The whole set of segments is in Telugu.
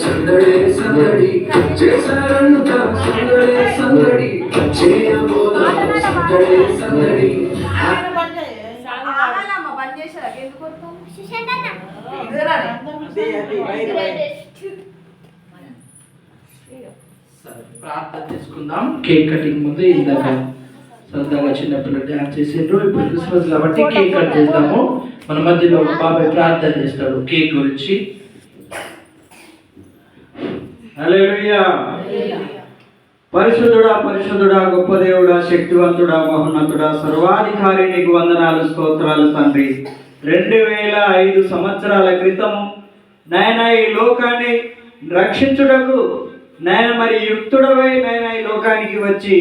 సందడే సందడి చేశారంట సందడే సందడి చేయబోదాం సందడే సందడి ప్రార్థన చేసుకుందాం. కేక్ కటింగ్ ముందు ఇందాక సరదాగా చిన్నపిల్లలు డ్యాన్స్ చేసిండ్రు. ఇప్పుడు క్రిస్మస్ కాబట్టి కేక్ కట్ చేద్దాము. మన మధ్యలో బాబాయ్ ప్రార్థన చేస్తాడు కేక్ గురించి. హల్లెలూయా. పరిశుద్ధుడా పరిశుద్ధుడా గొప్ప దేవుడా శక్తివంతుడా మహోన్నతుడా సర్వాధికారి నీకు వందనాలు స్తోత్రాలు తండ్రి. 2005 సంవత్సరాల క్రితము నాయన ఈ లోకాన్ని రక్షించుటకు నాయన మరి యుక్తుడవై నాయన ఈ లోకానికి వచ్చి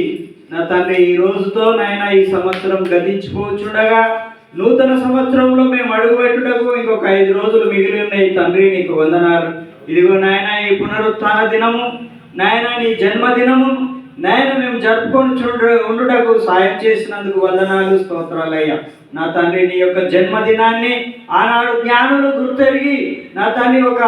నా తండ్రి ఈ రోజుతో నాయన ఈ సంవత్సరం గతించిపోచుండగా నూతన సంవత్సరంలో మేము అడుగుపెట్టుటకు ఇంకొక 5 రోజులు మిగిలి ఉన్నాయి తండ్రి. నీకు వందనాలు. ఇదిగో నాయన ఈ పునరుత్థాన దినము నాయన నీ జన్మదినము నాయన మేము జరుపుకొని ఉండుటకు సాయం చేసినందుకు వందనాలు స్తోత్రాలయ్యా. నా తండ్రి నీ యొక్క జన్మదినాన్ని ఆనాడు జ్ఞానులు గుర్తెరిగి నా తండ్రి ఒక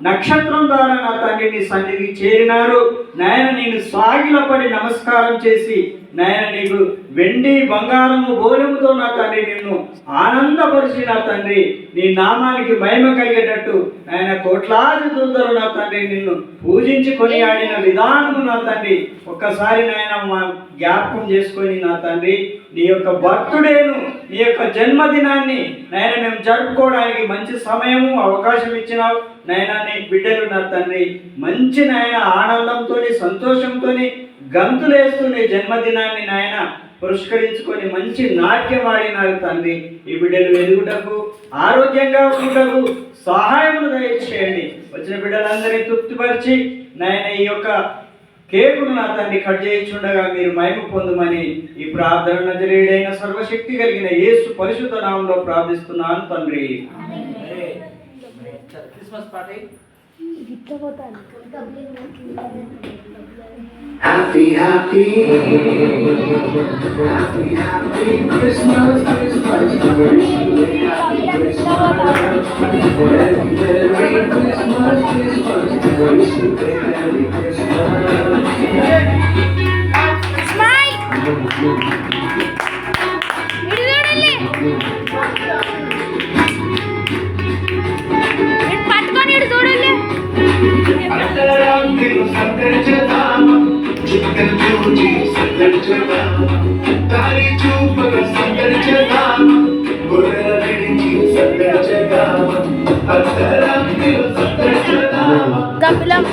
నక్షత్రం ద్వారా నా తండ్రి నీ సన్నిధికి చేరినారు. నాయన నేను సాగిలపడి నమస్కారం చేసి నాయన నీకు వెండి బంగారము బోలెముతో నా తండ్రి నిన్ను ఆనందపరిచి నా తండ్రి నీ నామానికి మహిమ కలిగేటట్టు నాయన కోట్లాది దూతలు నా తండ్రి నిన్ను పూజించి కొనియాడిన విధానము నా తండ్రి ఒక్కసారి నాయన మా జ్ఞాపకం చేసుకొని నా తండ్రి నీ యొక్క భక్తుడేను నీ యొక్క జన్మదినాన్ని నాయన మేము జరుపుకోవడానికి మంచి సమయము అవకాశం ఇచ్చినావు నాయన. నీ బిడ్డలు నా తండ్రి మంచి నాయన ఆనందంతో సంతోషంతో గంతులేస్తూ నీ జన్మదినాన్ని నాయన పురస్కరించుకొని మంచి నాట్యం ఆడినారు తండ్రి. ఈ బిడ్డలు ఎదుగుటకు ఆరోగ్యంగా ఉండుటకు సహాయమును దయచేయండి. వచ్చిన బిడ్డలందరినీ తృప్తిపరిచి నాయన ఈ యొక్క కేకును నా తండ్రి కట్ చేయించుండగా మీరు మహిమ పొందమని ఈ ప్రార్థన నజరేయుడైన సర్వశక్తి కలిగిన యేసు పరిశుద్ధ నామంలో ప్రార్థిస్తున్నాను తండ్రి. Christmas party Happy, happy, happy, happy Christmas, Christmas, Merry Christmas, Merry Christmas, Christmas, Merry Christmas. Smile. పట్టుకొని ఇటు చూడండి. గబ్బిలం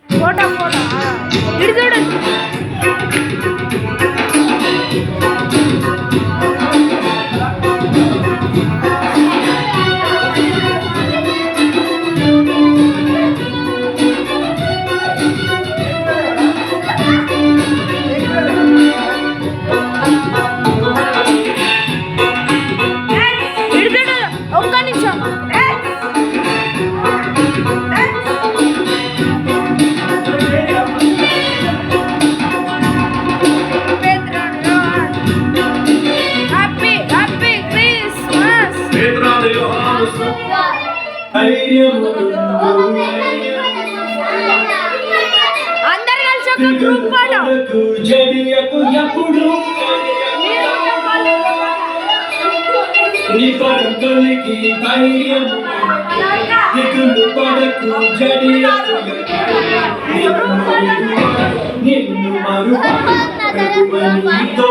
ఫోటో ఫోటో ఇటు చూడండి. ఒక్క నిమిషం. అందరు కలిసి ఒక గ్రూప్ ఫోటో. నీ పడకలికి ధైర్యము దిగులు పడకు జడియకు నిన్ను మరువను ప్రభువనితో